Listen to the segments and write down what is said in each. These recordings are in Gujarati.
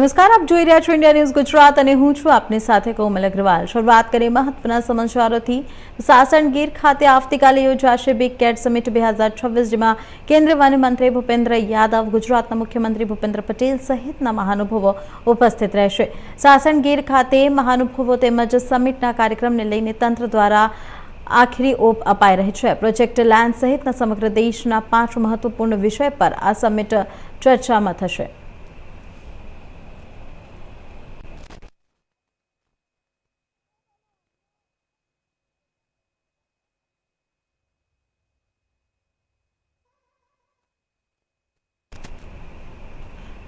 નમસ્કાર, આપ જોઈ રહ્યા છો ઇન્ડિયા ન્યૂઝ ગુજરાત અને હું છું આપની સાથે કોમલ અગ્રવાલ। શરૂઆત કરીએ મહત્વના સમાચારોથી। સાસણ ગીર ખાતે આવતીકાલે યોજાશે બિગ કેટ સમિટ 2026, જેમાં કેન્દ્રીય વન મંત્રી ભૂપેન્દ્ર યાદવ, ગુજરાતના મુખ્યમંત્રી ભૂપેન્દ્ર પટેલ સહિતના મહાનુભાવો ઉપસ્થિત રહેશે। સાસણ ગીર ખાતે મહાનુભાવો તેમજ સમિટના કાર્યક્રમને લઈને તંત્ર દ્વારા આખરી ઓપ અપાઈ રહી છે। પ્રોજેક્ટ લેન્ડ સહિતના સમગ્ર દેશના 5 મહત્વપૂર્ણ વિષય પર આ સમિટ ચર્ચામાં થશે।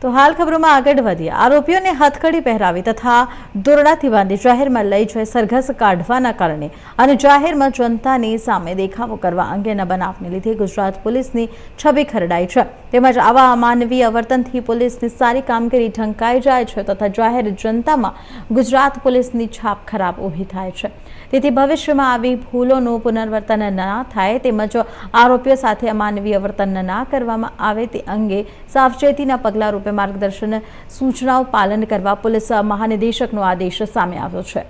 तो हाल खबरों में आगे वधीए। आरोपीओं ने हथकड़ी पहरावी तथा दोरडाथी बांधी जाहिर में लई जई सरघस काढवाना कारणे अने जाहिर में जनतानी सामे देखावो करवा अंगेना बनावने लीधे गुजरात पुलिसनी छबी खरडाई छे। तेमज आवा अमानवीय वर्तनथी पुलिसनी सारी कामगीरी ढंकाई जाय छे तथा जाहिर जनतामां गुजरात पुलिसनी छाप खराब ऊभी थाय छे। તેથી ભવિષ્યમાં આવી ભૂલોનું પુનરાવર્તન ન થાય તેમજ આરોપીઓ સાથે અમાનવીય વર્તન ન કરવામાં આવે તે અંગે સાવચેતીના પગલા રૂપે માર્ગદર્શન સૂચનાઓ પાલન કરવા પોલીસ મહાનિદેશકનો આદેશ સામે આવ્યો છે।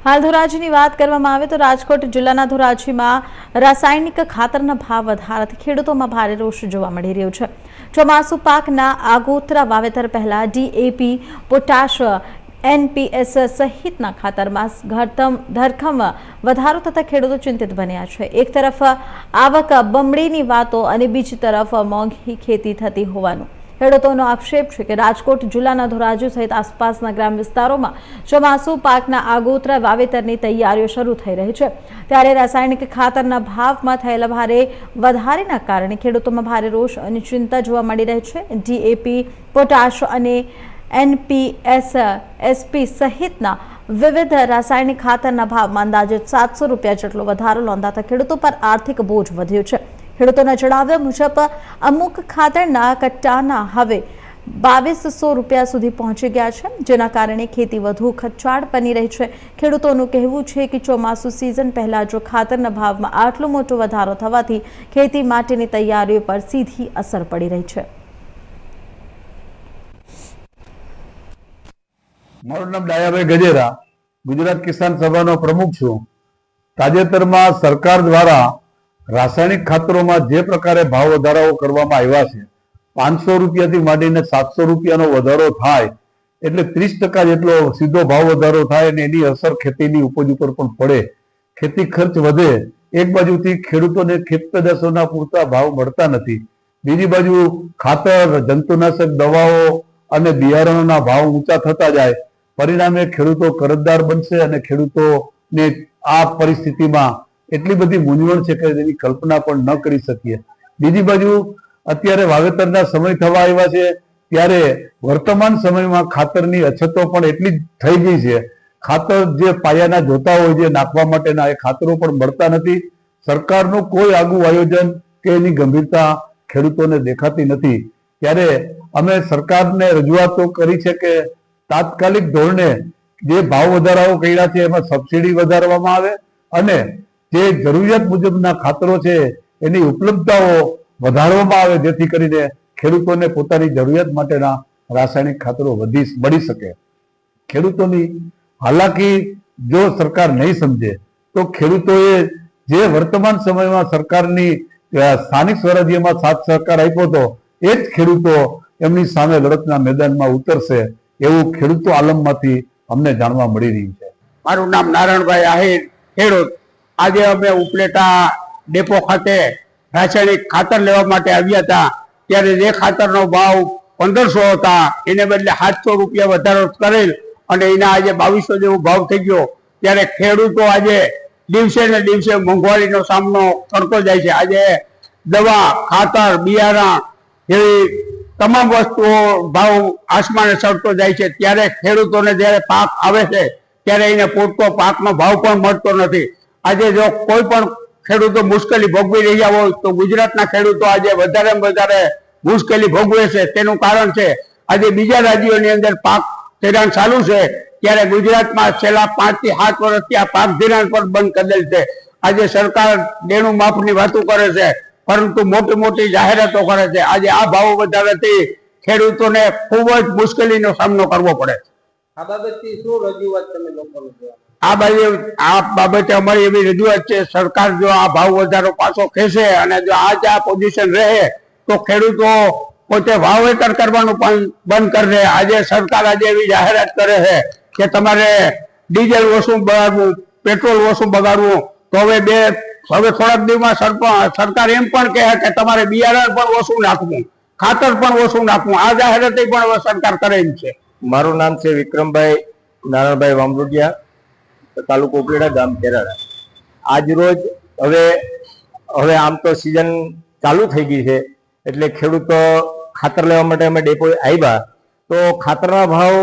हाल धोराजीनी बात करवामां आवे तो राजकोट जिल्लाना धोराजीमां रासायणिक खातरना भाव वधाराथी खेडूतोमां भारे रोष जोवा मळी रह्यो छे। ચોમાસુ પાકના આગોતરા વાવેતર પહેલા DAP, પોટાશ, NPS સહિતના ખાતરમાં ધરખમ વધારો થતા ખેડૂતો ચિંતિત બન્યા છે। એક તરફ આવક બમણીની વાતો અને બીજી તરફ મોંઘી ખેતી થતી હોવાનું ખેડૂતોનો આક્ષેપ છે કે રાજકોટ જિલ્લાના ધોરાજી સહિત આસપાસના ગ્રામ વિસ્તારોમાં ચોમાસુ પાકના આગોતરા વાવેતરની તૈયારીઓ શરૂ થઈ રહી છે। ત્યારે રાસાયણિક ખાતરના ભાવમાં થયેલા ભારે વધારાના કારણે ખેડૂતોમાં ભારે રોષ અને ચિંતા જોવા મળી રહી છે। DAP, પોટાશ અને NPS, SP સહિતના વિવિધ રાસાયણિક ખાતરના ભાવમાં અંદાજે 700 રૂપિયા જેટલો વધારો નોંધાતા ખેડૂતો પર આર્થિક બોજ વધ્યો છે। ખેડૂતોના જણાવ્યા મુજબ અમુક ખાતરના કટ્ટાના હવે 2200 રૂપિયા સુધી પહોંચી ગયા છે, જેના કારણે ખેતી વધુ ખર્ચાળ બની રહી છે। ખેડૂતોનું કહેવું છે કે ચોમાસુ સિઝન પહેલા જો ખાતરના ભાવમાં આટલો મોટો વધારો થવાથી ખેતી માટેની તૈયારીઓ પર સીધી અસર પડી રહી છે। મારું નામ ડાયાભાઈ ગજેરા, ગુજરાત કિસાન સભાનો પ્રમુખ છું। તાજેતરમાં સરકાર દ્વારા રાસાયણિક ખાતરોમાં જે પ્રકારે ભાવ વધારાઓ કરવામાં આવ્યા છે, 500 રૂપિયાથી માંડીને 700 રૂપિયાનો વધારો થાય એટલે 30% જેટલો સીધો ભાવ વધારો થાય અને એની અસર ખેતીની ઉપજ ઉપર પણ પડે। ખેતી ખર્ચ વધે। એક બાજુથી ખેડૂતોને ખેત પેદાશોના પૂરતા ભાવ મળતા નથી, બીજી બાજુ ખાતર, જંતુનાશક દવાઓ અને બિયારણોના ભાવ ઊંચા થતા જાય, પરિણામે ખેડૂતો કરજદાર બનશે અને ખેડૂતોને આ પરિસ્થિતિમાં એટલી બધી મૂંઝવણ છે કે એની કલ્પના પણ ન કરી શકીએ। બીજી બાજુ અત્યારે વાવેતરના સમય થવા આવ્યા છે ત્યારે વર્તમાન સમયમાં ખાતરની અછતો પણ એટલી જ થઈ ગઈ છે। ખાતર જે પાયાના જોતા હોય જે નાખવા માટેના એ ખાતરો પણ મળતા નથી। સરકારનું કોઈ આગવું આયોજન કે એની ગંભીરતા ખેડૂતોને દેખાતી નથી। ત્યારે અમે સરકારને રજૂઆતો કરી છે કે તાત્કાલિક ધોરણે જે ભાવ વધારાઓ કર્યા છે એમાં સબસિડી વધારવામાં આવે અને જે જરૂરિયાત મુજબના ખાતરો છે એની ઉપલબ્ધતાઓ વધારવામાં આવે, જેથી કરીને ખેડૂતોને પોતાની જરૂરિયાત માટેના રાસાયણિક ખાતરો મળી શકે। ખેડૂતોની હાલાકી જો સરકાર નહીં સમજે તો ખેડૂતોએ જે વર્તમાન સમયમાં સરકારની સ્થાનિક સ્વરાજ્યમાં સાથ સહકાર આપ્યો હતો એ જ ખેડૂતો એમની સામે લડતના મેદાનમાં ઉતરશે એવું ખેડૂતો આલમમાંથી અમને જાણવા મળી રહ્યું છે। મારું નામ નારાયણભાઈ આહિર, ખેડૂત। આજે અમે ઉપલેટા ડેપો ખાતે રાસાયણિક ખાતર લેવા માટે આવ્યા હતા ત્યારે જે ખાતરનો ભાવ 1500 હતા એને બદલે 700 રૂપિયા વધારો કરેલ અને એના આજે 2200 જેવો ભાવ થઈ ગયો। ત્યારે ખેડૂતો આજે દિવસે ને દિવસે મોંઘવારીનો સામનો કરતો જાય છે। આજે દવા, ખાતર, બિયારણ જેવી તમામ વસ્તુઓ ભાવ આસમાને ચડતો જાય છે। ત્યારે ખેડૂતોને જ્યારે પાક આવે છે ત્યારે એને પૂરતો પાકનો ભાવ પણ મળતો નથી। આજે જો કોઈ પણ ખેડૂતો મુશ્કેલી ભોગવી રહ્યા હોય તો ગુજરાતના ખેડૂતો આજે વધારે મુશ્કેલી ભોગવે છે। તેનું કારણ છે આજે બીજા રાજ્યોની અંદર પાક ધિરાણ ચાલુ છે, ત્યારે ગુજરાતમાં છેલ્લા 5 થી 7 વર્ષથી આ પાક ધિરાણ પણ બંધ કરેલ છે. આજે સરકાર દેણું માફની વાતો કરે છે, પરંતુ મોટી મોટી જાહેરાતો કરે છે. આજે આ ભાવ વધારાથી ખેડૂતોને ખૂબ જ મુશ્કેલીનો સામનો કરવો પડે. આ બાબતથી શું રજૂઆત તમે લોકોને કરો? આ બાબતે અમારી એવી રજૂઆત છે, સરકાર જો આ ભાવ વધારો પાછો ખેંચે અને જો આ પોઝિશન રહે તો ખેડૂતો પોતે વાવેતર કરવાનું પણ બંધ કરી દે. આજે સરકાર એવી જાહેરાત કરે છે કે તમારે ડીઝલ ઓછું બગાડવું, પેટ્રોલ ઓછું બગાડવું, તો હવે થોડાક દિવસમાં સરકાર એમ પણ કહે કે તમારે બિયારણ પણ ઓછું નાખવું, ખાતર પણ ઓછું નાખવું. આ જાહેરાત પણ હવે સરકાર કરે છે. મારું નામ છે વિક્રમભાઈ નારાયણભાઈ વામરોટિયા, તાલુકો ઉપલેટા, ગામ કેરાળા. આજ રોજ હવે આમ તો સિઝન ચાલુ થઈ ગઈ છે, એટલે ખેડૂતો ખાતર લેવા માટે અમે ડેપો આવ્યા તો ખાતરના ભાવ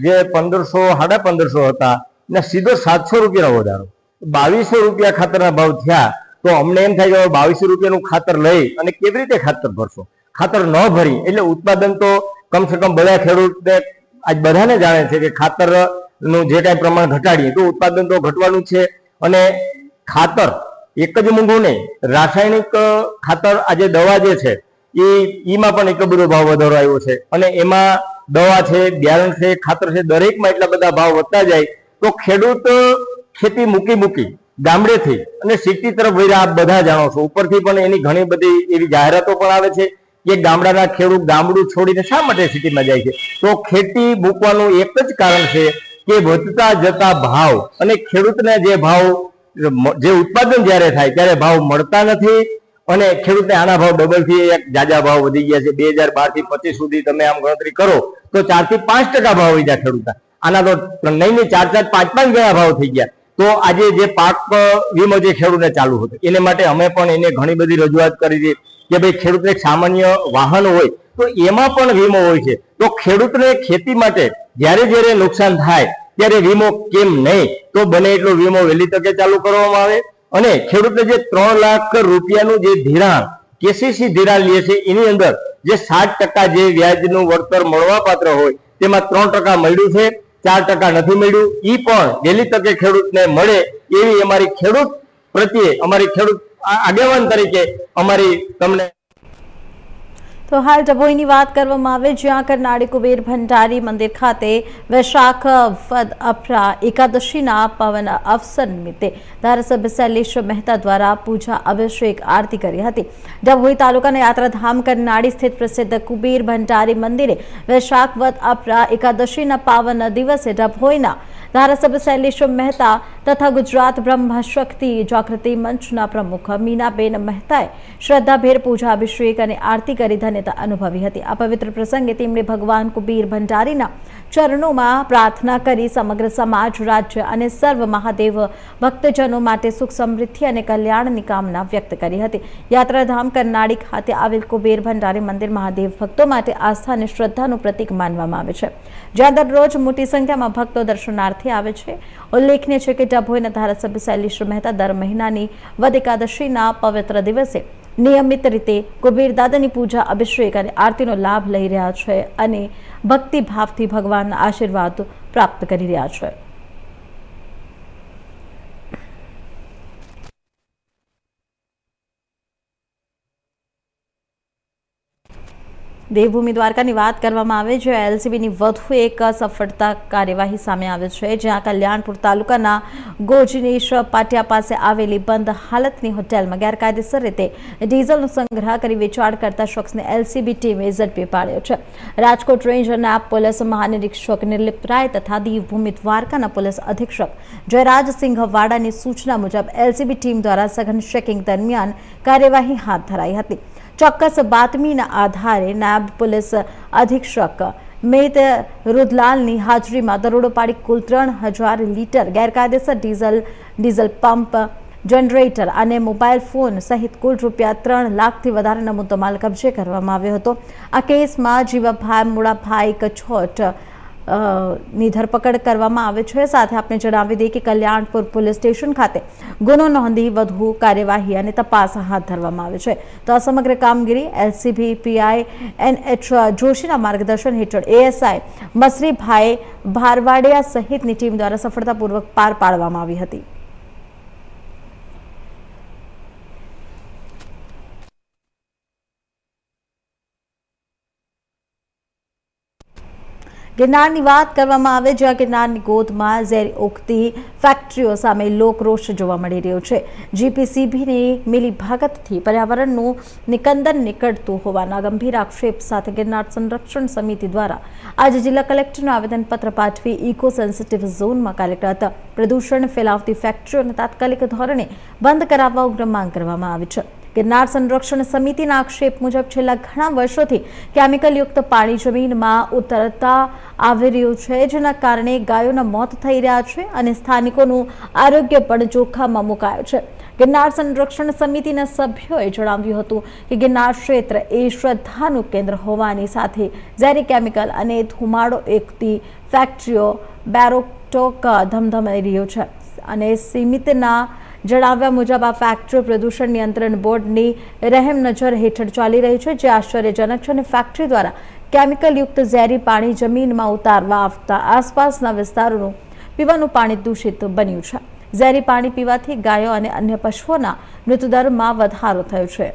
જે 1500 1550 હતા ને સીધો 700 રૂપિયાનો વધારો, 2200 રૂપિયા ખાતરના ભાવ થયા. તો અમને એમ થાય કે 2200 રૂપિયાનું ખાતર લઈ અને કેવી રીતે ખાતર ભરશો? ખાતર ન ભરી એટલે ઉત્પાદન તો કમસે કમ બધા ખેડૂતને આજ બધાને જાણે છે કે ખાતરનું જે કાંઈ પ્રમાણ ઘટાડીએ તો ઉત્પાદન તો ઘટવાનું છે. અને ખાતર એક જ મોંઘું નહીં, રાસાયણિક ખાતર આજે દવા જે છે એમાં પણ એટલો બધો ભાવ વધારો આવ્યો છે. અને એમાં દવા છે, બિયારણ છે, ખાતર છે, દરેકમાં એટલા બધા ભાવ વધતા જાય તો ખેડૂત ખેતી મૂકી ગામડેથી અને સિટી તરફ વળ્યા. આપ બધા જાણો છો. ઉપરથી પણ એની ઘણી બધી એવી જાહેરાતો પણ આવે છે કે ગામડાના ખેડૂત ગામડું છોડીને શા માટે સિટીમાં જાય છે? તો ખેતી મૂકવાનું એક જ કારણ છે કે વધતા જતા ભાવ અને ખેડૂતને જે ઉત્પાદન જ્યારે થાય ત્યારે ભાવ મળતા નથી. અને ખેડૂતને આના ભાવ ડબલ થી એક જાજા ભાવ વધી ગયા છે. 2012 થી 25 સુધી તમે આમ ગણતરી કરો તો 4 થી 5% ભાવ વધી ગયા ખેડૂતના. આના તો નહીં 4 5 ગણા ભાવ થઈ ગયા. તો આજે જે પાક વીમો જે ખેડૂતને ચાલુ હતો એને માટે અમે પણ એને ઘણી બધી રજૂઆત કરી છે કે ભાઈ ખેડૂતને સામાન્ય વાહન હોય તો એમાં પણ વીમો હોય છે. તો ખેડૂતને ખેતી માટે જ્યારે નુકસાન થાય ત્યારે વીમો કેમ નહીં? તો બને એટલો વીમો વહેલી તકે ચાલુ કરવામાં આવે. અને ખેડૂતને જે 3 લાખ રૂપિયાનું જે ધિરાણ કેસીસી ધિરાણ લે છે એની અંદર જે 7% જે વ્યાજનું વળતર મળવા પાત્ર હોય તેમાં 3% મળ્યું છે, 4% નથી મળ્યું. એ પણ વહેલી તકે ખેડૂતને મળે એવી અમારી ખેડૂત પ્રત્યે, અમારી ખેડૂત આગેવાન તરીકે અમારી તમને. તો હાલ ડભોઈની વાત કરવામાં આવે, જ્યાં કરનાળી કુબેર ભંડારી મંદિર ખાતે વૈશાખ વદ અફરા એકાદશીના પાવન અવસર નિમિત્તે ધારાસભ્ય શૈલેષ મહેતા દ્વારા પૂજા અભિષેક આરતી કરી હતી. ડભોઈ તાલુકાના યાત્રાધામ કરનાળી સ્થિત પ્રસિદ્ધ કુબેર ભંડારી મંદિરે વૈશાખ વદ અફરા એકાદશીના પાવન દિવસે ડભોઈના ધારાસભ્ય શૈલેષ મહેતા તથા ગુજરાત બ્રહ્મ શક્તિ જાગૃતિ મંચના પ્રમુખ મીનાબેન મહેતાએ શ્રદ્ધાભેર પૂજા અભિષેક અને આરતી કરી ધન્યતા અનુભવી હતી. આ પવિત્ર પ્રસંગે તેમણે ભગવાન કુબેર ભંડારીના ચરણોમાં પ્રાર્થના કરી સમગ્ર સમાજ, રાજ્ય અને સર્વ મહાદેવ ભક્તજનો માટે સુખ સમૃદ્ધિ અને કલ્યાણની કામના વ્યક્ત કરી હતી. યાત્રાધામ કરનાળી ખાતે આવેલ કુબેર ભંડારી મંદિર મહાદેવ ભક્તો માટે આસ્થા અને શ્રદ્ધાનું પ્રતીક માનવામાં આવે છે, જ્યાં દરરોજ મોટી સંખ્યામાં ભક્તો દર્શનાર્થે આવે છે. ઉલ્લેખનીય છે કે ડભોઈના ધારાસભ્ય શૈલેષ મહેતા દર મહિનાની વદ એકાદશીના પવિત્ર દિવસે નિયમિત રીતે કુબેર દાદાની પૂજા અભિષેક અને આરતીનો લાભ લઈ રહ્યા છે અને ભક્તિભાવથી ભગવાનના આશીર્વાદ પ્રાપ્ત કરી રહ્યા છે. દેવભૂમિ દ્વારકાની વાત કરવામાં આવે છે, એલસીબીની વધુ એક સફળતા કાર્યવાહી સામે આવે છે, જ્યાં કલ્યાણપુર તાલુકાના ગોજનેશ પાટિયા પાસે આવેલી બંધ હાલતની હોટેલમાં ગેરકાયદેસર રીતે ડીઝલનો સંગ્રહ કરી વેચાણ કરતા શખ્સને એલસીબી ટીમે ઝડપી પાડ્યો છે. રાજકોટ રેન્જ નાયબ પોલીસ મહાનિરીક્ષક નિર્લિપ્ત રાય તથા દેવભૂમિ દ્વારકાના પોલીસ અધિક્ષક જયરાજસિંહ વાડાની સૂચના મુજબ એલસીબી ટીમ દ્વારા સઘન ચેકિંગ દરમિયાન કાર્યવાહી હાથ ધરાઈ હતી. ચોક્કસ બાતમીના આધારે નાયબ પોલીસ અધિક્ષક મેત રુદલાલની હાજરીમાં દરોડો પાડી કુલ 3000 લીટર ગેરકાયદેસર ડીઝલ પંપ, જનરેટર અને મોબાઈલ ફોન સહિત કુલ રૂપિયા 3 લાખથી વધારેના મુદ્દામાલ કબજે કરવામાં આવ્યો હતો. આ કેસમાં જીવાભાઈ મુળાભાઈ કછોટ, ની ધરપકડ કરવામાં આવે છે। સાથે આપણે જણાવી દઈએ કે કલ્યાણપુર પોલીસ સ્ટેશન ખાતે ગુનો નોંધી વધુ કાર્યવાહી અને તપાસ હાથ ધરવામાં આવે છે। તો આ સમગ્ર કામગીરી એલસીબી પીઆઈ NH જોશીના માર્ગદર્શન હેઠળ ASI મસરીભાઈ ભારવાડિયા સહિતની ટીમ દ્વારા સફળતાપૂર્વક પાર પાડવામાં આવી હતી। ગિરનારની વાત કરવામાં આવે જ્યાં ગિરનારની ગોદમાં ઝેરી ઉગતી ફેક્ટરીઓ સામે લોકરોષ જોવા મળી રહ્યો છે। જીપીસીબીની મિલીભગતથી પર્યાવરણનું નિકંદન નીકળતું હોવાના ગંભીર આક્ષેપ સાથે ગિરનાર સંરક્ષણ સમિતિ દ્વારા આજે જિલ્લા કલેક્ટરને આવેદનપત્ર પાઠવી ઇકો સેન્સિટિવ ઝોનમાં કાર્યરત પ્રદૂષણ ફેલાવતી ફેક્ટરીઓને તાત્કાલિક ધોરણે બંધ કરાવવા ઉગ્ર માંગ કરવામાં આવી છે। ગિરનાર સંરક્ષણ સમિતિના આક્ષેપ મુજબ છેલ્લા ઘણા વર્ષોથી કેમિકલયુક્ત પાણી જમીનમાં ઉતરતા આવી રહ્યું છે, જેના કારણે ગાયોના મોત થઈ રહ્યા છે અને સ્થાનિકોનું આરોગ્ય પણ જોખમમાં મુકાયું છે। ગિરનાર સંરક્ષણ સમિતિના સભ્યોએ જણાવ્યું હતું કે ગિરનાર ક્ષેત્ર એ શ્રદ્ધાનું કેન્દ્ર હોવાની સાથે ઝેરી કેમિકલ અને ધુમાડો એકતી ફેક્ટરીઓ બેરોકટોક ધમધમાઈ રહ્યો છે અને સમિતિના જણાવ્યા મુજબ આ ફેક્ટરી પ્રદૂષણ નિયંત્રણ બોર્ડની રહેમ નજર હેઠળ ચાલી રહી છે, જે આશ્ચર્યજનક છે અને ફેક્ટરી દ્વારા કેમિકલયુક્ત ઝેરી પાણી જમીનમાં ઉતારવા આવતા આસપાસના વિસ્તારોનું પીવાનું પાણી દૂષિત બન્યું છે। ઝેરી પાણી પીવાથી ગાયો અને અન્ય પશુઓના મૃત્યુદરમાં વધારો થયો છે।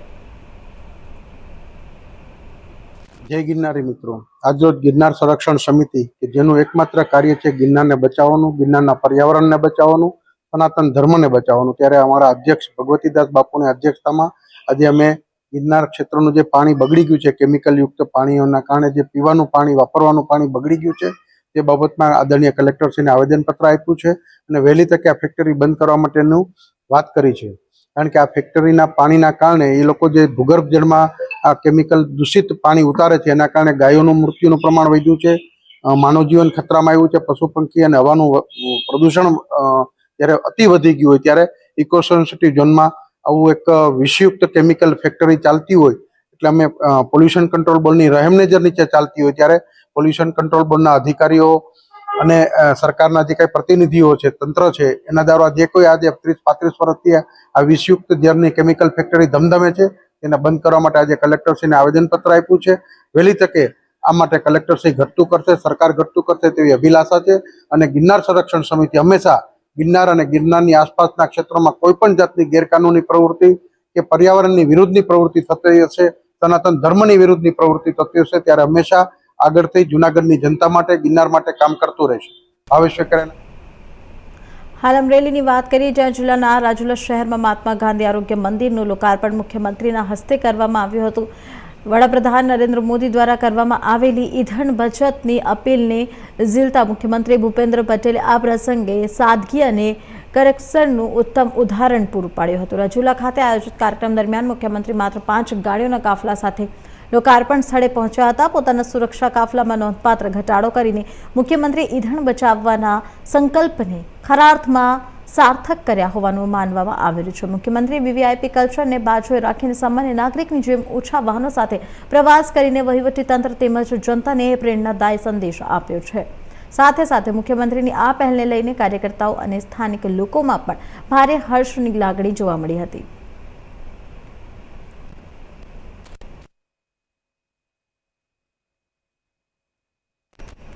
જય ગિરનારી મિત્રો, આજરોજ ગિરનાર સંરક્ષણ સમિતિ કે જેનું એકમાત્ર કાર્ય છે ગિરનારને બચાવવાનું, ગિરનારના પર્યાવરણને બચાવવાનું, સનાતન ધર્મને બચાવવાનું, ત્યારે અમારા અધ્યક્ષ ભગવતીદાસ બાપુની અધ્યક્ષતામાં આજે અમે ગિરનાર ક્ષેત્રનું જે પાણી બગડી ગયું છે, કેમિકલયુક્ત પાણીઓના કારણે જે પીવાનું પાણી, વાપરવાનું પાણી બગડી ગયું છે, તે બાબતમાં આદરણીય કલેક્ટરશ્રીને આવેદનપત્ર આપ્યું છે અને વહેલી તકે આ ફેક્ટરી બંધ કરવા માટેનું વાત કરી છે। કારણ કે આ ફેક્ટરીના પાણીના કારણે એ લોકો જે ભૂગર્ભ જળમાં આ કેમિકલ દૂષિત પાણી ઉતારે છે, એના કારણે ગાયોનું મૃત્યુનું પ્રમાણ વધ્યું છે, માનવ જીવન ખતરામાં આવ્યું છે, પશુ પંખી અને હવાનું પ્રદૂષણ જ્યારે અતિ વધી ગયું હોય ત્યારે ઇકો સેન્સિટિવ ઝોનમાં આવું એક વિષયુક્ત કેમિકલ ફેક્ટરી ચાલતી હોય એટલે અમે પોલ્યુશન કંટ્રોલ બોર્ડની રહેમ નજર નીચે ચાલતી હોય ત્યારે પોલ્યુશન કંટ્રોલ બોર્ડના અધિકારીઓ અને સરકારના જે કંઈ પ્રતિનિધિઓ છે, તંત્ર છે, એના દ્વારા જે કોઈ આજે 30-35 વર્ષથી આ વિષયુક્ત ઝેરની કેમિકલ ફેક્ટરી ધમધમે છે એને બંધ કરવા માટે આજે કલેક્ટરશ્રીને આવેદનપત્ર આપ્યું છે। વહેલી તકે આ માટે કલેક્ટરશ્રી ઘટતું કરશે, સરકાર ઘટતું કરશે તેવી અભિલાષા છે અને ગિરનાર સંરક્ષણ સમિતિ હંમેશા ગિરનાર અને ગિરનારની આસપાસના ક્ષેત્રોમાં કોઈ પણ જાતની ગેરકાનૂની પ્રવૃત્તિ કે પર્યાવરણની વિરુદ્ધની પ્રવૃત્તિ થતી હશે, સનાતન ધર્મની વિરુદ્ધની પ્રવૃત્તિ થતી હશે, ત્યારે હંમેશા આગળથી જૂનાગઢની જનતા માટે, ગિરનાર માટે કામ કરતું રહેશે। આવશ્યક હાલ અમરેલીની વાત કરીએ જ્યાં જિલ્લાના રાજુલા શહેરમાં મહાત્મા ગાંધી આરોગ્ય મંદિરનું લોકાર્પણ મુખ્યમંત્રીના હસ્તે કરવામાં આવ્યું હતું। વડાપ્રધાન નરેન્દ્ર મોદી દ્વારા કરવામાં આવેલી ઈંધણ બચતની અપીલને ઝીલતા મુખ્યમંત્રી ભૂપેન્દ્ર પટેલે આ પ્રસંગે સાદગી અને કરેક્શનનું ઉત્તમ ઉદાહરણ પૂરું પાડ્યું હતું। રાજુલા ખાતે આયોજિત કાર્યક્રમ દરમિયાન મુખ્યમંત્રી માત્ર 5 ગાડીઓના કાફલા સાથે લોકાર્પણ સ્થળે પહોંચ્યા હતા। પોતાના સુરક્ષા કાફલામાં નોંધપાત્ર ઘટાડો કરીને મુખ્યમંત્રી ઈંધણ બચાવવાના સંકલ્પને ખરા અર્થમાં સાર્થક કર્યા હોવાનું માનવામાં આવી રહ્યું છે। મુખ્યમંત્રી વીવીઆઈપી કલ્ચરને બાજુએ રાખીને સામાન્ય નાગરિકની જેમ ઓછા વાહનો સાથે પ્રવાસ કરીને વહીવટીતંત્ર તેમજ જનતાને પ્રેરણાદાયી સંદેશ આપ્યો છે। સાથે સાથે મુખ્યમંત્રીની આ પહેલને લઈને કાર્યકર્તાઓ અને સ્થાનિક લોકોમાં પણ ભારે હર્ષની લાગણી જોવા મળી હતી।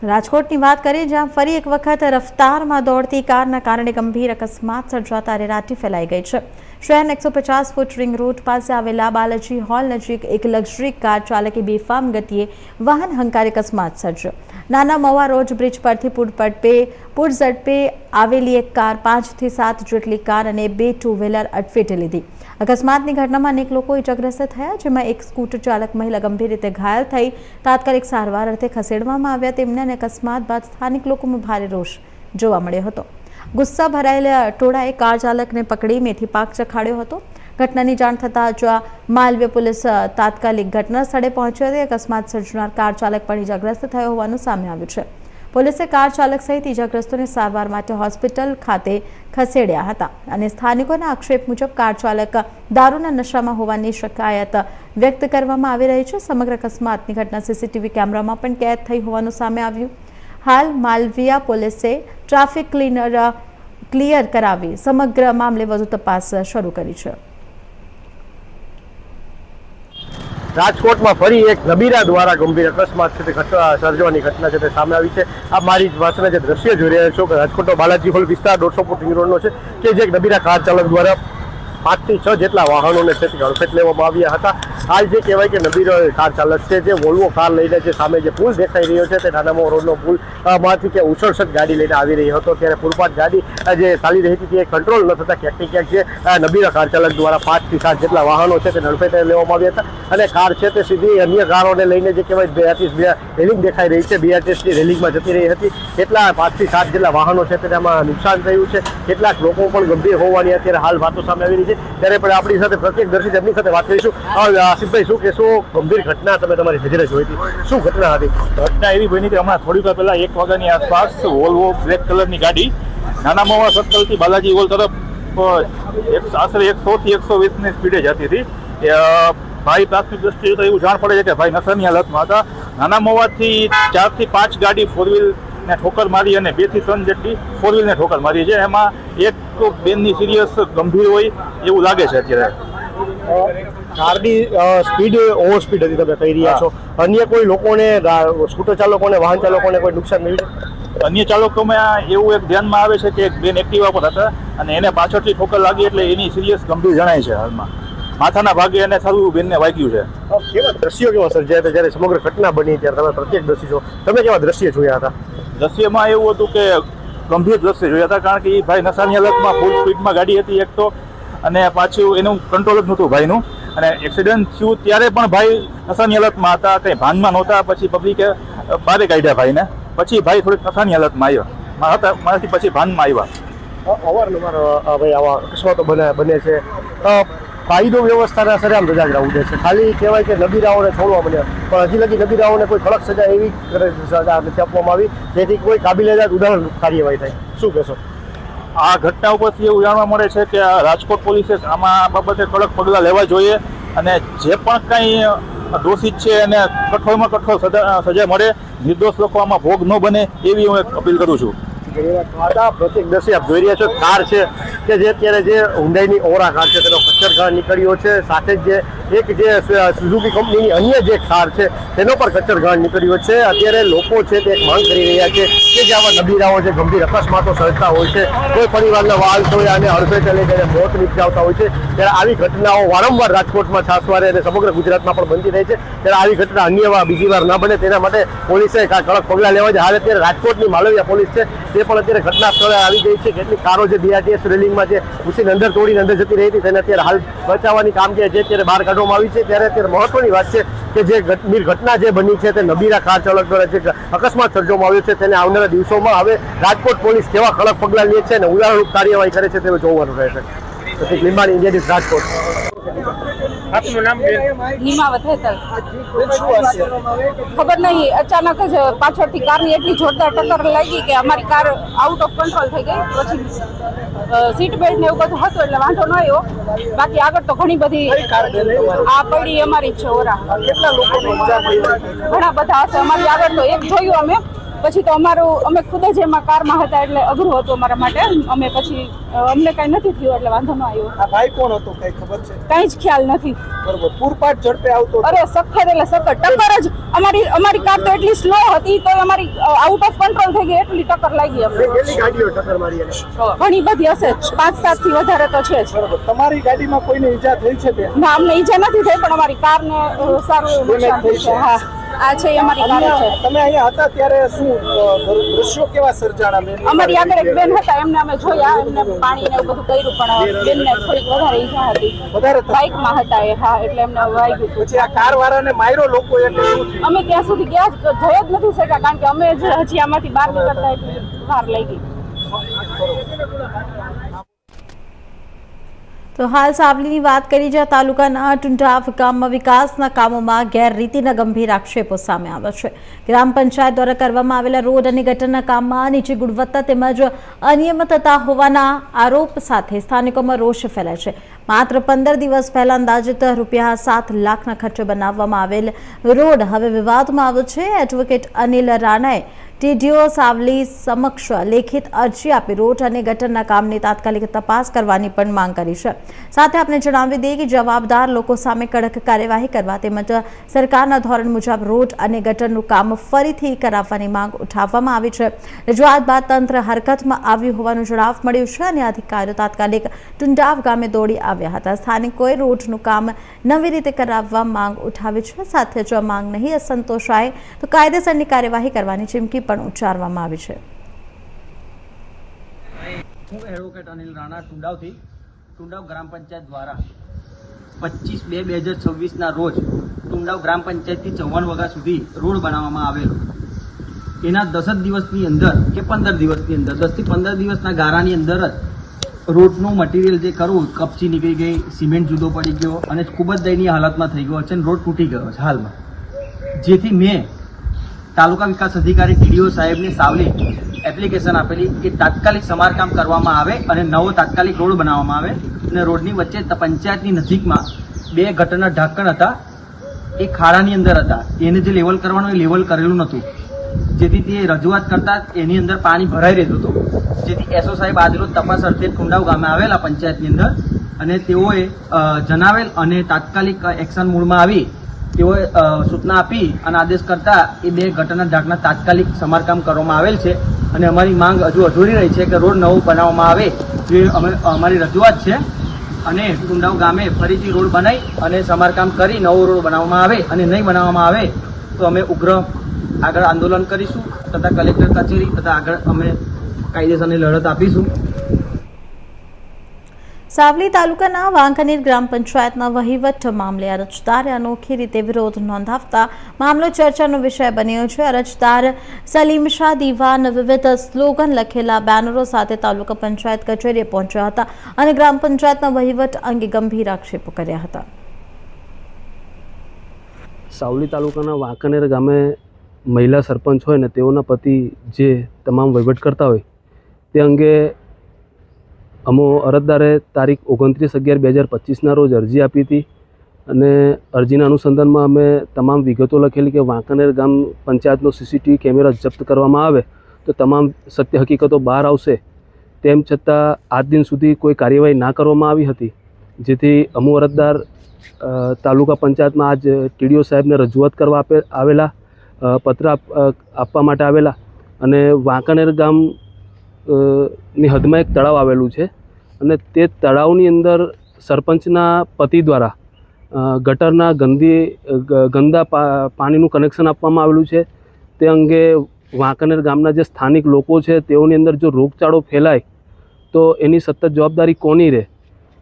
રાજકોટની વાત કરીએ જ્યાં ફરી એક વખત રફતારમાં દોડતી કારના કારણે ગંભીર અકસ્માત સર્જાતા અરેરાટી ફેલાઈ ગઈ છે। શહેરના 150 ફૂટ રિંગ રોડ પાસે આવેલા બાલાજી હોલ નજીક એક લક્ઝરી કાર ચાલકે બેફામ ગતિએ વાહન હંકારી અકસ્માત સર્જ્યો। નાના મવા રોજ બ્રિજ પરથી પૂરઝડપે આવેલી એક કાર, 5 થી 7 જેટલી કાર અને 2 ટુ વ્હીલર અડફેટે લીધી। અકસ્માતની ઘટનામાં અનેક લોકો ઇજાગ્રસ્ત થયા, જેમાં એક સ્કૂટર ચાલક મહિલા ગંભીર રીતે ઘાયલ થઈ તાત્કાલિક સારવાર અર્થે ખસેડવામાં આવ્યા। તેમને અને અકસ્માત બાદ સ્થાનિક લોકોમાં ભારે રોષ જોવા મળ્યો હતો। ગુસ્સા ભરાયેલા ટોળાએ કાર ચાલકને પકડી મેથી પાક ચખાડ્યો હતો। ઘટનાની જાણ થતાં જ માલવીય પોલીસ તાત્કાલિક ઘટના સ્થળે પહોંચી હતી। અકસ્માત સર્જનાર કાર ચાલક પણ ઇજાગ્રસ્ત થયો હોવાનું સામે આવ્યું છે। પોલીસે કાર ચાલક સહિત ઇજાગ્રસ્તોને સારવાર માટે હોસ્પિટલ ખાતે ખસેડ્યા હતા અને સ્થાનિકોના આક્ષેપ મુજબ કાર ચાલક દારૂના નશામાં હોવાની શકાયત વ્યક્ત કરવામાં આવી રહી છે। સમગ્ર અકસ્માતની ઘટના સીસીટીવી કેમેરામાં પણ કેદ થઈ હોવાનું સામે આવ્યું। હાલ માલવિયા પોલીસે ટ્રાફિક ક્લિયર કરાવી સમગ્ર મામલે વધુ તપાસ શરૂ કરી છે. રાજકોટમાં ફરી એક નબીરા દ્વારા ગંભીર અકસ્માત છે તે સર્જવાની ઘટના છે તે સામે આવી છે. આ મારી પાછળના જે દ્રશ્ય જોઈ રહ્યા છો કે રાજકોટનો બાલાજી હોલ વિસ્તાર 150 ફૂટ રિંગ રોડનો છે કે જે એક નબીરા કાર ચાલક દ્વારા 5 થી 6 જેટલા વાહનોને છે તે હડફેટ લેવામાં આવ્યા હતા. હાલ જે કહેવાય કે નબીરો કાર ચાલક છે જે વોલ્વો કાર લઈને જે સામે જે પુલ દેખાઈ રહ્યો છે તે નાનામો રોડનો પુલ માંથી કે ઉછળસટ ગાડી લઈને આવી રહ્યો હતો ત્યારે પૂરપાટ ગાડી જે ચાલી રહી હતી તે કંટ્રોલ ન થતા ક્યાંક ને ક્યાંક જે નબીરા કાર ચાલક દ્વારા 5 થી 7 જેટલા વાહનો છે તે હડફેટ લેવામાં આવ્યા હતા અને કાર છે તે સીધી અન્ય કારોને લઈને જે કહેવાય રેલિંગ દેખાઈ રહી છે BRTSની રેલિંગમાં જતી રહી હતી. કેટલા 5 થી 7 જેટલા વાહનો છે તેમાં નુકસાન થયું છે. કેટલાક લોકો પણ ગંભીર હોવાની અત્યારે હાલ વાતો સામે આવી રહી છે. ત્યારે પણ આપણી સાથે પ્રત્યક્ષદર્શી તેમની સાથે વાત કરીશું. આસિફભાઈ, શું કહેશો? ગંભીર ઘટના તમે તમારી નજરે જોઈ હતી, શું ઘટના હતી? ઘટના એવી બની કે હમણાં થોડીક વાર પહેલા 1 વાગ્યાની આસપાસ વોલ્વો બ્લેક કલરની ગાડી નાના મોવા સર્કલથી બાલાજી હોલ તરફ આશરે 100 થી 120ની સ્પીડે જતી હતી. ભાઈ પ્રાથમિક દ્રષ્ટિએ તો એવું જાણ પડે છે કે ભાઈ નશાની હાલતમાં હતા. નાના મોવાથી 4 થી 5 ગાડી 4 વ્હીલને ઠોકર મારી અને 2 થી 3 જેટલી 4 વ્હીલને ઠોકર મારી છે. એમાં એક બેનની સિરિયસ ગંભીર હોય એવું લાગે છે અત્યારે. કારની સ્પીડ ઓવર સ્પીડ હતી તમે કહી રહ્યા છો. અન્ય કોઈ લોકોને, સ્કૂટર ચાલકોને, વાહન ચાલકોને કોઈ નુકસાન થયું છે? અન્ય ચાલકોમાં એવું એક ધ્યાનમાં આવે છે કે એક બેન એક્ટિવા પર હતા અને એને પાછળથી ઠોકર લાગી એટલે એની સિરિયસ ગંભીર જણાય છે. હાલમાં માથાના ભાગે એને સારું બેનને વાગ્યું છે. કેવા દ્રશ્યો કેવા સર્જાયા હતા જ્યારે સમગ્ર ઘટના બની ત્યારે? તમે પ્રત્યેક દ્રશ્ય છો, તમે કેવા દ્રશ્ય જોયા હતા? દ્રશ્યમાં એવું હતું કે ગંભીર દ્રશ્ય જોયા હતા કારણ કે એ ભાઈ નશાની હાલતમાં ફૂલ સ્પીડમાં ગાડી હતી એક તો, અને પાછું એનું કંટ્રોલ જ નહોતું ભાઈનું. અને એક્સિડન્ટ થયું ત્યારે પણ ભાઈ નશાની હાલતમાં હતા, કંઈ ભાનમાં નહોતા. પછી પબ્લિકે બહાર કાઢ્યા ભાઈને. પછી ભાઈ થોડીક નશાની હાલતમાં આવ્યા મારાથી પછી ભાનમાં આવ્યા. અવારનવાર ભાઈ આવા અકસ્માતો બને છે. કાયદો વ્યવસ્થાના સરેઆમ ધજાગરા ઉડે છે. ખાલી કહેવાય કે નબીરાઓને છોડવા મળ્યા, પણ હજી લગી નબીરાઓને કોઈ કડક સજા એવી સજા નથી આપવામાં આવી જેથી કોઈ કાબિલેદાદ ઉદાહરણ કાર્યવાહી થાય. શું કહેશો? આ ઘટના ઉપરથી એવું જાણવા મળે છે કે રાજકોટ પોલીસે આમાં બાબતે કડક પગલાં લેવા જોઈએ અને જે પણ કંઈ દોષિત છે એને કઠોરમાં કઠોર સજા મળે, નિર્દોષ લોકો આમાં ભોગ ન બને એવી હું એક અપીલ કરું છું. પ્રત્યેક દ્રશ્ય આપ જોઈ રહ્યા છો, કાર છે કે જે અત્યારે જે હુન્ડાઈની ઓરા કાર છે તેનો કચરઘાણ નીકળ્યો છે. સાથે જ જે સુઝુકી કંપનીની અન્ય જે કાર છે તેનો પર કચરઘાણ નીકળ્યો છે. અત્યારે લોકો છે તે એક માંગ કરી રહ્યા છે કે જે આવા નબીરાઓ જે ગંભીર અકસ્માતો સર્જતા હોય છે, કોઈ પરિવારના વાલ સોય અને હડફેટે લઈને મોત નીપજાવતા હોય છે, ત્યારે આવી ઘટનાઓ વારંવાર રાજકોટમાં છાસવારે અને સમગ્ર ગુજરાતમાં પણ બનતી રહી છે. ત્યારે આવી ઘટના અન્ય બીજી વાર ન બને તેના માટે પોલીસે કડક પગલાં લેવા છે. હાલ અત્યારે રાજકોટની માલવિયા પોલીસ છે તે પણ અત્યારે ઘટના સ્થળે આવી ગઈ છે. કેટલીક કારો જે BRTS રેલિંગમાં જે ઘૂસીને અંદર તોડીને અંદર જતી રહી હતી તેને અત્યારે હાલ બચાવવાની કામગીરી જે અત્યારે બહાર કાઢવામાં આવી છે. ત્યારે અત્યારે મહત્વની વાત છે કે જે ગંભીર ઘટના જે બની છે તે નબીરા કાર ચાલક દ્વારા જે અકસ્માત સર્જવામાં આવ્યો છે તેને આવનારા દિવસોમાં હવે રાજકોટ પોલીસ કેવા કડક પગલાં લે છે અને ઉદાહરણરૂપ કાર્યવાહી કરે છે તે જોવાનું રહેશે. પ્રતિક લીંબાણી, ઇન્ડિયા ન્યૂઝ, રાજકોટ. આપનું નામ? નિમાવત હેતલ. ખબર નહીં, અચાનક જ પાછળથી કારની એટલી જોરદાર ટક્કર લાગી કે અમારી કાર આઉટ ઓફ કંટ્રોલ થઈ ગઈ. પછી સીટ બેલ્ટ ને એવું બધું હતું એટલે વાંધો ન આવ્યો. બાકી આગળ તો ઘણી બધી આ પડી અમારી જ છે ઓરા. કેટલા લોકોને ઈજા થઈ? ઘણા બધા હશે. અમારી આગળ તો એક જોયું અમે, પછી તો અમે ખુદ જ એમાં કારમાં હતા એટલે અઘરું હતું અમારા માટે. અમે પછી અમને કઈ નથી થયું એટલે વાંધો ન આવ્યો. આ ભાઈ કોણ હતો કઈ ખબર છે? કઈ જ ખ્યાલ નથી. બરોબર. પૂરપાટ ઝડપે આવતો? અરે સખત એટલે સખત ટક્કર જ. અમારી કાર તો એટલી સ્લો હતી તો અમારી આઉટ ઓફ કંટ્રોલ થઈ ગઈ, એટલી ટક્કર લાગી અમને. કેટલી ગાડીઓ ટક્કર મારી એને? ઘણી બધી હશે, 5-7 થી વધારે તો છે જ. બરોબર. તમારી ગાડીમાં કોઈને ઈજા થઈ છે તે? ના, અમને ઈજા નથી થઈ પણ અમારી કારને સારું એવું નુકસાન થયું છે. હા, આ છે અમારી કાર છે. તમે અહીંયા હતા ત્યારે શું દ્રશ્યો કેવા સર્જાણા? અમારી આગળ એક બેન હતા, એમને અમે જોયા, એમને પાણી ને એવું બધું કર્યું પણ બેનને થોડીક વધારે ઈજા હતી. વધારે બાઇકમાં હતા એ. હા, એટલે એમને વાગ્યું. પછી આ કાર વાળાને માર્યો લોકો એટલે શું થયું? અમે ત્યાં સુધી ગયા જઈ જ નથી શક્યા કારણ કે અમે હજી આમાંથી બહાર નીકળતા એટલી વાર લાગી. તો હાલ સાવલીની વાત કરી જ્યાં તાલુકાના ટુંટાફ ગામમાં વિકાસના કામોમાં ગેરરીતિના ગંભીર આક્ષેપો સામે આવ્યા છે. ગ્રામ પંચાયત દ્વારા કરવામાં આવેલા રોડ અને ગટરના કામમાં નીચી ગુણવત્તા તેમજ અનિયમિતતા હોવાના આરોપ સાથે સ્થાનિકોમાં રોષ ફેલાય છે. માત્ર 15 દિવસ પહેલા અંદાજિત રૂપિયા 7 લાખના ખર્ચે બનાવવામાં આવેલ રોડ હવે વિવાદમાં આવ્યો છે. એડવોકેટ અનિલ રાણાએ ટીડીઓ સાવલી સમક્ષ લેખિત અરજી આપી રોડ અને ગટરના કામની તાત્કાલિક તપાસ કરવાની પણ માંગ કરી છે. સાથે આપણે જણાવી દઈએ કે જવાબદાર લોકો સામે કડક કાર્યવાહી કરવા તેમજ સરકારના ધોરણ મુજબ રોડ અને ગટરનું કામ ફરીથી કરાવવાની માંગ ઉઠાવવામાં આવી છે. રજૂઆત બાદ તંત્ર હરકતમાં આવ્યું હોવાનું જણાવ મળ્યું છે અને અધિકારીઓ તાત્કાલિક ટુંડાવ ગામે દોડી આવ્યા હતા. સ્થાનિકોએ રોડનું કામ નવી રીતે કરાવવા માંગ ઉઠાવી છે. સાથે જો માંગ નહીં સંતોષાય તો કાયદેસરની કાર્યવાહી કરવાની ચીમકી પણ ઉચ્ચારવામાં આવી છે. હું એડવોકેટ અનિલ રાણા ટુંડાવ ગ્રામ પંચાયત દ્વારા 25/2/2026ના રોજ ટુંડાવ ગ્રામ પંચાયતથી 54 વાગ્યા સુધી રોડ બનાવવામાં આવેલો. એના 10 દિવસની અંદર કે 15 દિવસની અંદર 10 થી 15 દિવસના ગાળાની અંદર જ રોડનું મટીરિયલ જે કરવું કપચી નીકળી ગઈ, સિમેન્ટ જુદો પડી ગયો અને ખૂબ જ દયનીય હાલતમાં થઈ ગયો છે અને રોડ તૂટી ગયો છે હાલમાં. જેથી મેં તાલુકા વિકાસ અધિકારી ટીડીઓ સાહેબને સાવલી એપ્લિકેશન આપેલી કે તાત્કાલિક સમારકામ કરવામાં આવે અને નવો તાત્કાલિક રોડ બનાવવામાં આવે. અને રોડની વચ્ચે પંચાયતની નજીકમાં 2 ગટરના ઢાંકણ હતા, એ ખાડાની અંદર હતા. એને જે લેવલ કરવાનું એ લેવલ કરેલું નહોતું, જેથી તે રજૂઆત કરતા એની અંદર પાણી ભરાઈ રહેતું હતું. જેથી એસઓ સાહેબ આજરોજ તપાસ અર્થે ટુંડાવ ગામે આવેલા પંચાયતની અંદર અને તેઓએ જણાવેલ અને તાત્કાલિક એક્શન મૂડમાં આવી તેઓએ સૂચના આપી અને આદેશ કરતા એ 2 ગટરના ઢાંકણા તાત્કાલિક સમારકામ કરવામાં આવેલ છે. અને અમારી માંગ હજુ અધૂરી રહી છે કે રોડ નવો બનાવવામાં આવે, જે અમારી રજૂઆત છે. અને ટુંડાવ ગામે ફરીથી રોડ બનાવી અને સમારકામ કરી નવો રોડ બનાવવામાં આવે અને નહીં બનાવવામાં આવે તો અમે ઉગ્ર આગળ આંદોલન કરીશું તથા કલેક્ટર કચેરી તથા આગળ અમે કાયદેસરની લડત આપીશું. સાવલી તાલુકાના વાંકાનેર ગ્રામ પંચાયતના વહીવટ મામલે અરજદારે અનોખી રીતે વિરોધ નોંધાવતા મામલો ચર્ચાનો વિષય બન્યો છે. અરજદાર સલીમ શાહ દિવાન વિવિધ સ્લોગન લખેલા બેનરો સાથે તાલુકા પંચાયત કચેરીએ પહોંચ્યા હતા અને ગ્રામ પંચાયતના વહીવટ અંગે ગંભીર આક્ષેપો કર્યા હતા. સાવલી તાલુકાના વાંકાનેર ગામે મહિલા સરપંચ હોય ને તેઓના પતિ જે તમામ વહીવટ કરતા હોય તે અંગે અરજદારે તારીખ 29/11/2025ના રોજ અરજી આપી હતી અને અરજીના અનુસંધાનમાં અમે તમામ વિગતો લખેલી કે વાંકાનેર ગામ પંચાયતનો સીસીટીવી કેમેરા જપ્ત કરવામાં આવે તો તમામ સત્ય હકીકતો બહાર આવશે. તેમ છતાં આજ દિન સુધી કોઈ કાર્યવાહી ના કરવામાં આવી હતી, જેથી અરજદાર તાલુકા પંચાયતમાં આજ ટીડીઓ સાહેબને રજૂઆત કરવા આવેલા, પત્ર આપવા માટે આવેલા. અને વાંકાનેર ગામ ની હદમાં એક તળાવ આવેલું છે અને તે તળાવની અંદર સરપંચના પતિ દ્વારા ગટરના ગંદા પાણીનું કનેક્શન આપવામાં આવેલું છે. તે અંગે વાંકાનેર ગામના જે સ્થાનિક લોકો છે તેઓની અંદર જો રોગચાળો ફેલાય તો એની સતત જવાબદારી કોની રહે?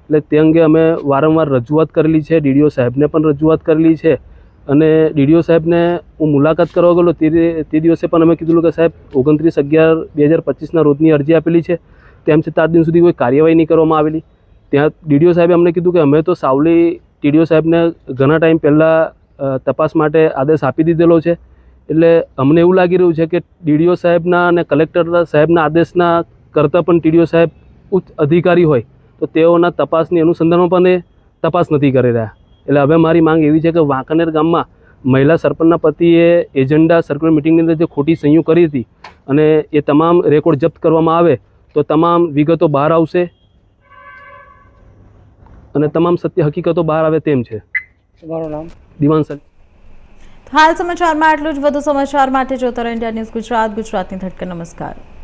એટલે તે અંગે અમે વારંવાર રજૂઆત કરેલી છે, ડીડીઓ સાહેબને પણ રજૂઆત કરેલી છે. અને ડીડીઓ સાહેબને હું મુલાકાત કરવા ગયેલો તે દિવસે પણ અમે કીધું કે સાહેબ 29/11/2025ના રોજની અરજી આપેલી છે, તેમ છતાં આજ દિન સુધી કોઈ કાર્યવાહી નહીં કરવામાં આવેલી. ત્યાં ડીડીઓ સાહેબે અમને કીધું કે અમે તો સાવલી ટીડીઓ સાહેબને ઘણા ટાઈમ પહેલાં તપાસ માટે આદેશ આપી દીધેલો છે. એટલે અમને એવું લાગી રહ્યું છે કે ડીડીઓ સાહેબના અને કલેક્ટર સાહેબના આદેશના કરતાં પણ ટીડીઓ સાહેબ ઉચ્ચ અધિકારી હોય તો તેઓના તપાસની અનુસંધાનમાં પણ એ તપાસ નથી કરી રહ્યા. એટલે હવે મારી માંગ એવી છે કે વાંકાનેર ગામમાં મહિલા સરપંચના પતિએ એજન્ડા સર્ક્યુલર મિટિંગની અંદર જે ખોટી સહીઓ કરી હતી અને એ તમામ રેકોર્ડ જપ્ત કરવામાં આવે તો તમામ વિગતો બહાર આવશે અને તમામ સત્ય હકીકતો બહાર આવે તેમ છે. તમારું નામ? દિવાન સલીમ. હાલ સમાચારમાં આટલું જ. વધુ સમાચાર માટે જોતા રહો ઇન્ડિયા ન્યૂઝ ગુજરાત, ગુજરાતની ધડકન. નમસ્કાર.